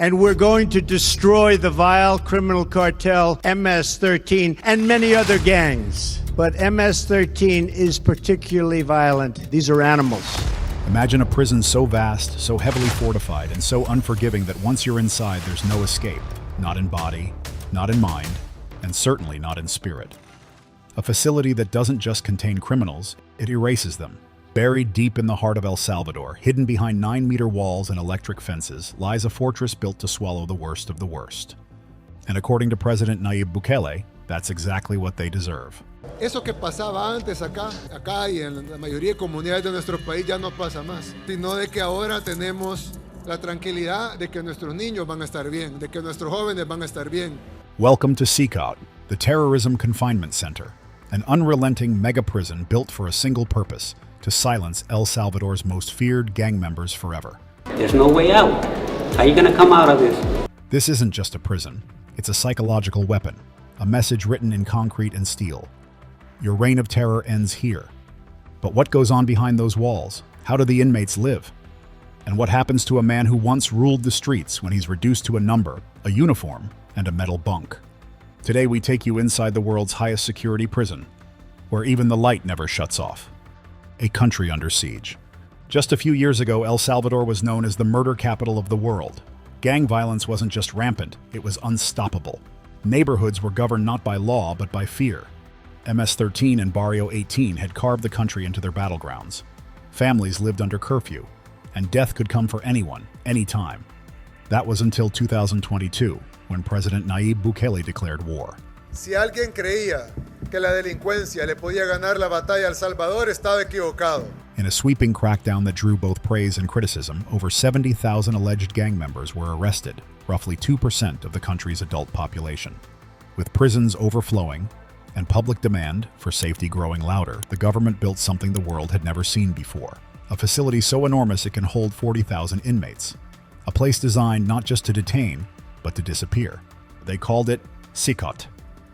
And we're going to destroy the vile criminal cartel MS-13 and many other gangs. But MS-13 is particularly violent. These are animals. Imagine a prison so vast, so heavily fortified, and so unforgiving that once you're inside, there's no escape. Not in body, not in mind, and certainly not in spirit. A facility that doesn't just contain criminals, it erases them. Buried deep in the heart of El Salvador, hidden behind 9-meter walls and electric fences, lies a fortress built to swallow the worst of the worst. And according to President Nayib Bukele, that's exactly what they deserve. Eso que pasaba antes acá y en la mayoría de comunidades de nuestro país ya no pasa más, sino de que ahora tenemos la tranquilidad de que nuestros niños van a estar bien, de que nuestros jóvenes van a estar bien. Welcome to CECOT, the Terrorism Confinement Center, an unrelenting mega prison built for a single purpose: to silence El Salvador's most feared gang members forever. There's no way out. How are you gonna come out of this? This isn't just a prison. It's a psychological weapon, a message written in concrete and steel. Your reign of terror ends here. But what goes on behind those walls? How do the inmates live? And what happens to a man who once ruled the streets when he's reduced to a number, a uniform, and a metal bunk? Today we take you inside the world's highest security prison, where even the light never shuts off. A country under siege. Just a few years ago, El Salvador was known as the murder capital of the world. Gang violence wasn't just rampant, it was unstoppable. Neighborhoods were governed not by law, but by fear. MS-13 and Barrio 18 had carved the country into their battlegrounds. Families lived under curfew, and death could come for anyone, anytime. That was until 2022, when President Nayib Bukele declared war. Si alguien creía que la delincuencia le podía ganar la batalla a El Salvador, estaba equivocado. In a sweeping crackdown that drew both praise and criticism, over 70,000 alleged gang members were arrested, roughly 2% of the country's adult population. With prisons overflowing and public demand for safety growing louder, the government built something the world had never seen before. A facility so enormous it can hold 40,000 inmates. A place designed not just to detain, but to disappear. They called it CECOT,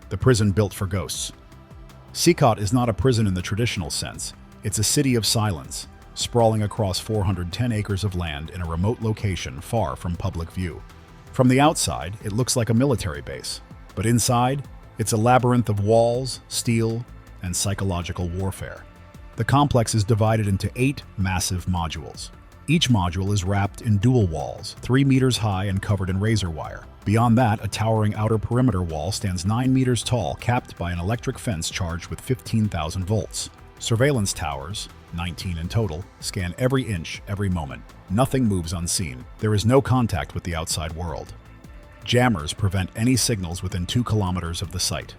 the prison built for ghosts. CECOT is not a prison in the traditional sense. It's a city of silence, sprawling across 410 acres of land in a remote location far from public view. From the outside, it looks like a military base, but inside, it's a labyrinth of walls, steel, and psychological warfare. The complex is divided into 8 massive modules. Each module is wrapped in dual walls, 3 meters high and covered in razor wire. Beyond that, a towering outer perimeter wall stands 9 meters tall, capped by an electric fence charged with 15,000 volts. Surveillance towers, 19 in total, scan every inch, every moment. Nothing moves unseen. There is no contact with the outside world. Jammers prevent any signals within 2 kilometers of the site.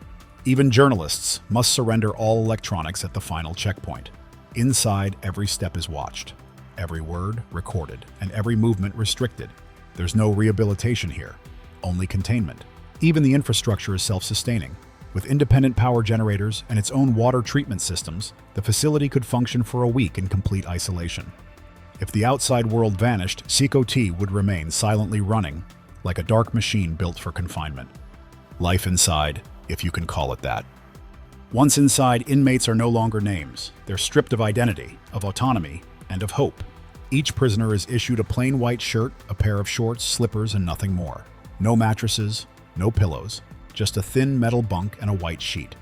Even journalists must surrender all electronics at the final checkpoint. Inside, every step is watched, every word recorded, and every movement restricted. There's no rehabilitation here, only containment. Even the infrastructure is self-sustaining. With independent power generators and its own water treatment systems, the facility could function for a week in complete isolation. If the outside world vanished, CECOT would remain silently running, like a dark machine built for confinement. Life inside, if you can call it that. Once inside, inmates are no longer names. They're stripped of identity, of autonomy, and of hope. Each prisoner is issued a plain white shirt, a pair of shorts, slippers, and nothing more. No mattresses, no pillows, just a thin metal bunk and a white sheet.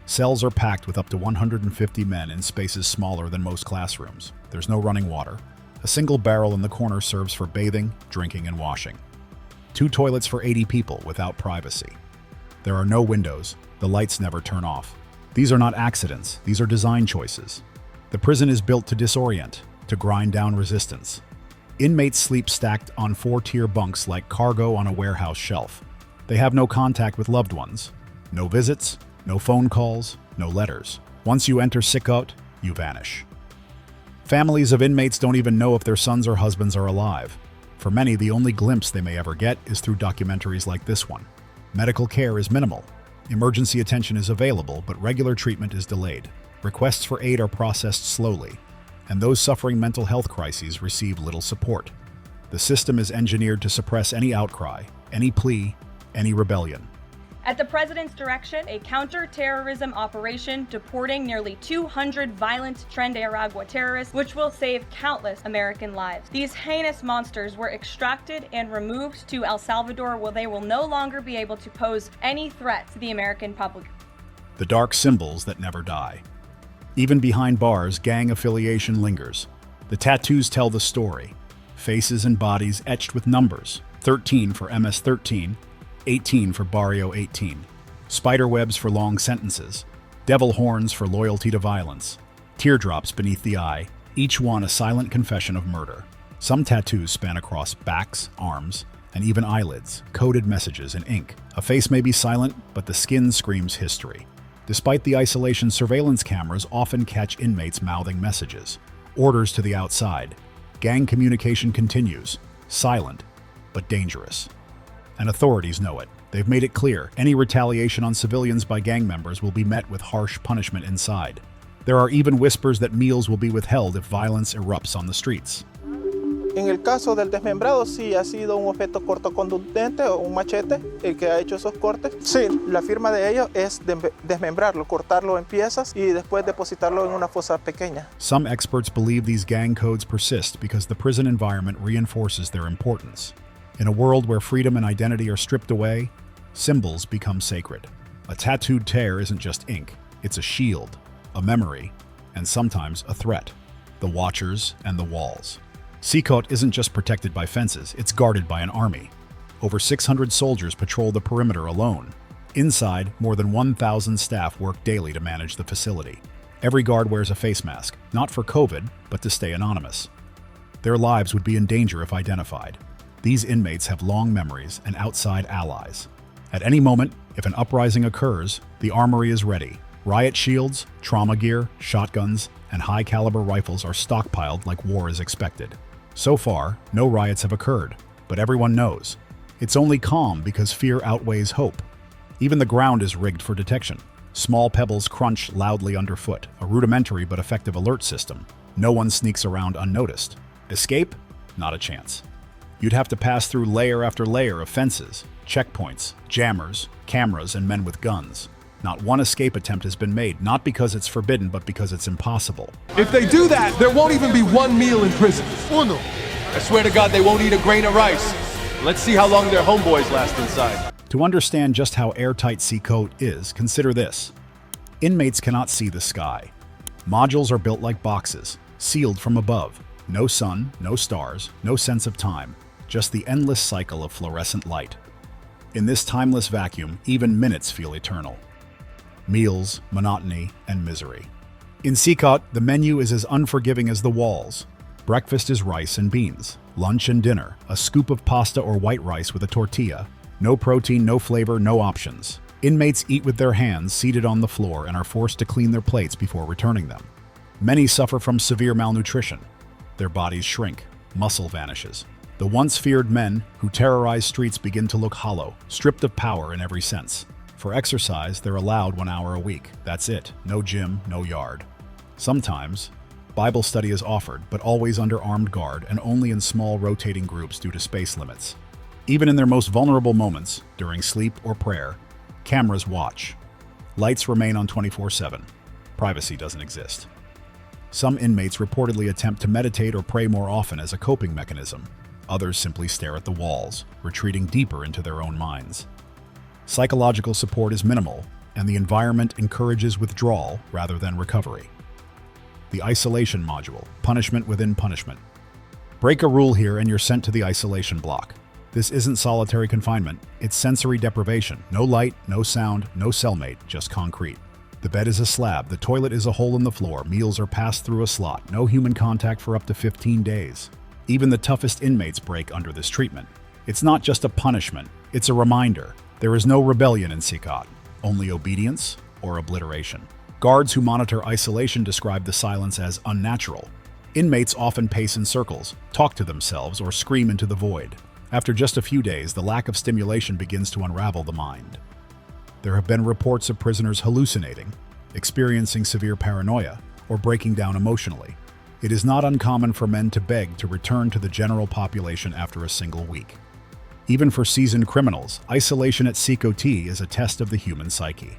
Cells are packed with up to 150 men in spaces smaller than most classrooms. There's no running water. A single barrel in the corner serves for bathing, drinking, and washing. 2 toilets for 80 people without privacy. There are no windows. The lights never turn off. These are not accidents. These are design choices. The prison is built to disorient, to grind down resistance. Inmates sleep stacked on 4-tier bunks like cargo on a warehouse shelf. They have no contact with loved ones. No visits, no phone calls, no letters. Once you enter CECOT, you vanish. Families of inmates don't even know if their sons or husbands are alive. For many, the only glimpse they may ever get is through documentaries like this one. Medical care is minimal. Emergency attention is available, but regular treatment is delayed. Requests for aid are processed slowly, and those suffering mental health crises receive little support. The system is engineered to suppress any outcry, any plea, any rebellion. At the president's direction, a counter-terrorism operation deporting nearly 200 violent Tren de Aragua terrorists, which will save countless American lives. These heinous monsters were extracted and removed to El Salvador, where they will no longer be able to pose any threat to the American public. The dark symbols that never die. Even behind bars, gang affiliation lingers. The tattoos tell the story. Faces and bodies etched with numbers. 13 for MS-13, 18 for Barrio 18. Spiderwebs for long sentences. Devil horns for loyalty to violence. Teardrops beneath the eye, each one a silent confession of murder. Some tattoos span across backs, arms, and even eyelids, coded messages in ink. A face may be silent, but the skin screams history. Despite the isolation, surveillance cameras often catch inmates mouthing messages. Orders to the outside. Gang communication continues, silent, but dangerous. And authorities know it. They've made it clear any retaliation on civilians by gang members will be met with harsh punishment inside. There are even whispers that meals will be withheld if violence erupts on the streets. En el caso del desmembrado, sí ha sido un objeto cortoconducente o un machete el que ha hecho esos cortes. Sí, la firma de ellos es desmembrarlo, cortarlo en piezas y después depositarlo en una fosa pequeña. Some experts believe these gang codes persist because the prison environment reinforces their importance. In a world where freedom and identity are stripped away, symbols become sacred. A tattooed tear isn't just ink, it's a shield, a memory, and sometimes a threat. The watchers and the walls. CECOT isn't just protected by fences, it's guarded by an army. Over 600 soldiers patrol the perimeter alone. Inside, more than 1,000 staff work daily to manage the facility. Every guard wears a face mask, not for COVID, but to stay anonymous. Their lives would be in danger if identified. These inmates have long memories and outside allies. At any moment, if an uprising occurs, the armory is ready. Riot shields, trauma gear, shotguns, and high-caliber rifles are stockpiled like war is expected. So far, no riots have occurred, but everyone knows. It's only calm because fear outweighs hope. Even the ground is rigged for detection. Small pebbles crunch loudly underfoot, a rudimentary but effective alert system. No one sneaks around unnoticed. Escape? Not a chance. You'd have to pass through layer after layer of fences, checkpoints, jammers, cameras, and men with guns. Not one escape attempt has been made, not because it's forbidden, but because it's impossible. If they do that, there won't even be one meal in prison. Uno. I swear to God, they won't eat a grain of rice. Let's see how long their homeboys last inside. To understand just how airtight CECOT is, consider this. Inmates cannot see the sky. Modules are built like boxes, sealed from above. No sun, no stars, no sense of time, just the endless cycle of fluorescent light. In this timeless vacuum, even minutes feel eternal. Meals, monotony, and misery. In CECOT, the menu is as unforgiving as the walls. Breakfast is rice and beans. Lunch and dinner, a scoop of pasta or white rice with a tortilla. No protein, no flavor, no options. Inmates eat with their hands seated on the floor and are forced to clean their plates before returning them. Many suffer from severe malnutrition. Their bodies shrink, muscle vanishes. The once feared men who terrorize streets begin to look hollow, stripped of power in every sense. For exercise, they're allowed 1 hour a week. That's it. No gym, no yard. Sometimes, Bible study is offered, but always under armed guard and only in small rotating groups due to space limits. Even in their most vulnerable moments, during sleep or prayer, cameras watch. Lights remain on 24/7. Privacy doesn't exist. Some inmates reportedly attempt to meditate or pray more often as a coping mechanism. Others simply stare at the walls, retreating deeper into their own minds. Psychological support is minimal, and the environment encourages withdrawal rather than recovery. The isolation module, punishment within punishment. Break a rule here and you're sent to the isolation block. This isn't solitary confinement, it's sensory deprivation. No light, no sound, no cellmate, just concrete. The bed is a slab, the toilet is a hole in the floor, meals are passed through a slot, no human contact for up to 15 days. Even the toughest inmates break under this treatment. It's not just a punishment, it's a reminder. There is no rebellion in CECOT, only obedience or obliteration. Guards who monitor isolation describe the silence as unnatural. Inmates often pace in circles, talk to themselves, or scream into the void. After just a few days, the lack of stimulation begins to unravel the mind. There have been reports of prisoners hallucinating, experiencing severe paranoia, or breaking down emotionally. It is not uncommon for men to beg to return to the general population after a single week. Even for seasoned criminals, isolation at CECOT is a test of the human psyche.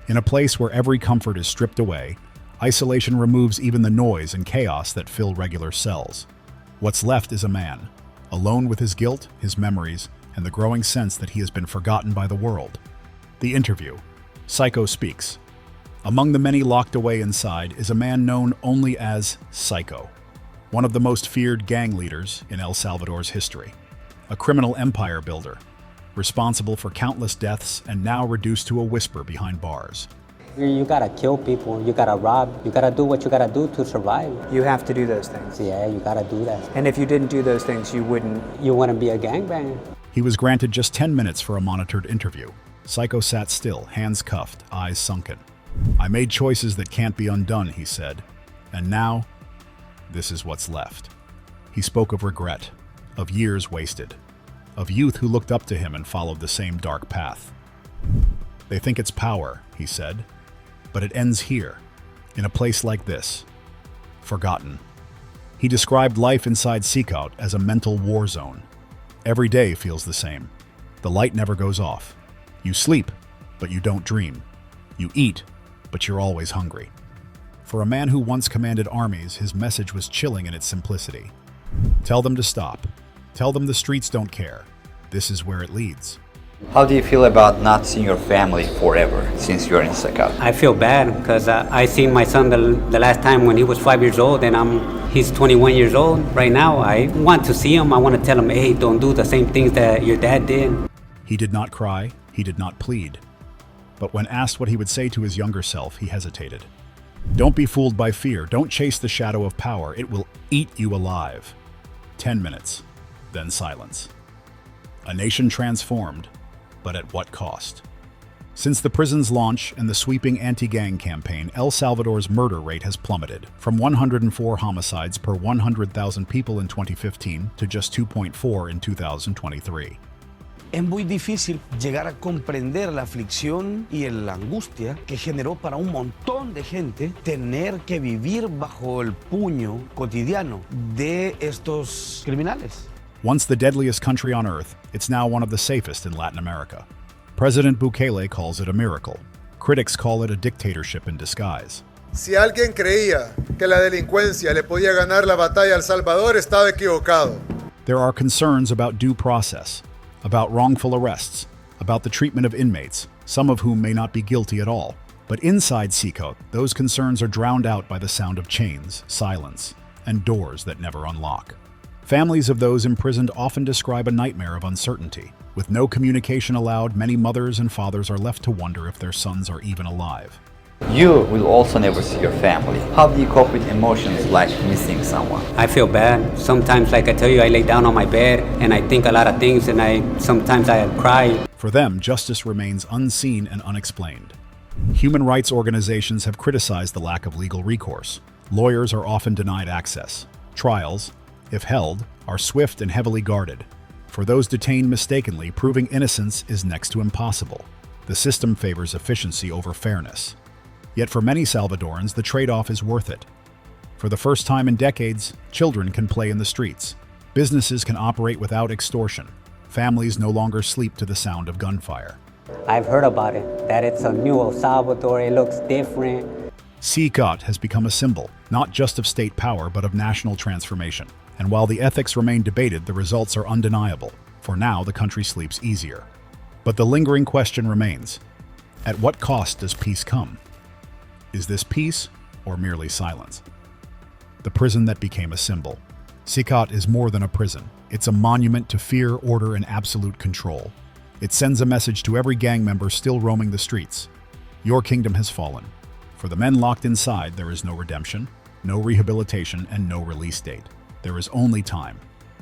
In a place where every comfort is stripped away, isolation removes even the noise and chaos that fill regular cells. What's left is a man, alone with his guilt, his memories, and the growing sense that he has been forgotten by the world. The interview. Psycho speaks. Among the many locked away inside is a man known only as Psycho, one of the most feared gang leaders in El Salvador's history. A criminal empire builder, responsible for countless deaths and now reduced to a whisper behind bars. You gotta kill people, you gotta rob, you gotta do what you gotta do to survive. You have to do those things. Yeah, you gotta do that. And if you didn't do those things, you wouldn't. You wanna be a gangbanger. He was granted just 10 minutes for a monitored interview. Psycho sat still, hands cuffed, eyes sunken. "I made choices that can't be undone," he said. "And now, this is what's left." He spoke of regret, of years wasted, of youth who looked up to him and followed the same dark path. "They think it's power," he said, "but it ends here, in a place like this, forgotten." He described life inside CECOT as a mental war zone. Every day feels the same. The light never goes off. You sleep, but you don't dream. You eat, but you're always hungry. For a man who once commanded armies, his message was chilling in its simplicity. Tell them to stop. Tell them the streets don't care. This is where it leads. How do you feel about not seeing your family forever since you're in CECOT? I feel bad because I seen my son the last time when he was 5 years old, and he's 21 years old right now. I want to see him. I want to tell him, hey, don't do the same things that your dad did. He did not cry. He did not plead. But when asked what he would say to his younger self, he hesitated. Don't be fooled by fear. Don't chase the shadow of power. It will eat you alive. 10 minutes, then silence. A nation transformed, but at what cost? Since the prison's launch and the sweeping anti-gang campaign, El Salvador's murder rate has plummeted from 104 homicides per 100,000 people in 2015 to just 2.4 in 2023. Es muy difícil llegar a comprender la aflicción y la angustia que generó para un montón de gente tener que vivir bajo el puño cotidiano de estos criminales. Once the deadliest country on earth, it's now one of the safest in Latin America. President Bukele calls it a miracle. Critics call it a dictatorship in disguise. Si alguien creía que la delincuencia le podía ganar la batalla a El Salvador, estaba equivocado. There are concerns about due process, about wrongful arrests, about the treatment of inmates, some of whom may not be guilty at all. But inside CECOT, those concerns are drowned out by the sound of chains, silence, and doors that never unlock. Families of those imprisoned often describe a nightmare of uncertainty. With no communication allowed, many mothers and fathers are left to wonder if their sons are even alive. You will also never see your family. How do you cope with emotions like missing someone? I feel bad. Sometimes, like I tell you, I lay down on my bed and I think a lot of things, and sometimes I cry. For them, justice remains unseen and unexplained. Human rights organizations have criticized the lack of legal recourse. Lawyers are often denied access. Trials, if held, are swift and heavily guarded. For those detained mistakenly, proving innocence is next to impossible. The system favors efficiency over fairness. Yet for many Salvadorans, the trade-off is worth it. For the first time in decades, children can play in the streets. Businesses can operate without extortion. Families no longer sleep to the sound of gunfire. I've heard about it, that it's a new El Salvador, it looks different. CECOT has become a symbol, not just of state power, but of national transformation. And while the ethics remain debated, the results are undeniable. For now, the country sleeps easier. But the lingering question remains: at what cost does peace come? Is this peace or merely silence? The prison that became a symbol. CECOT is more than a prison. It's a monument to fear, order, and absolute control. It sends a message to every gang member still roaming the streets. Your kingdom has fallen. For the men locked inside, there is no redemption, no rehabilitation, and no release date. There is only time.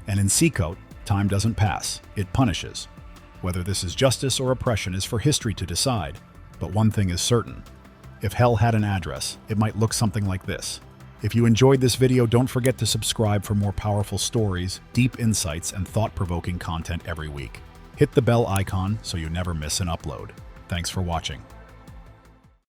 And in CECOT, time doesn't pass, it punishes. Whether this is justice or oppression is for history to decide. But one thing is certain. If hell had an address, it might look something like this. If you enjoyed this video, don't forget to subscribe for more powerful stories, deep insights, and thought-provoking content every week. Hit the bell icon so you never miss an upload. Thanks for watching.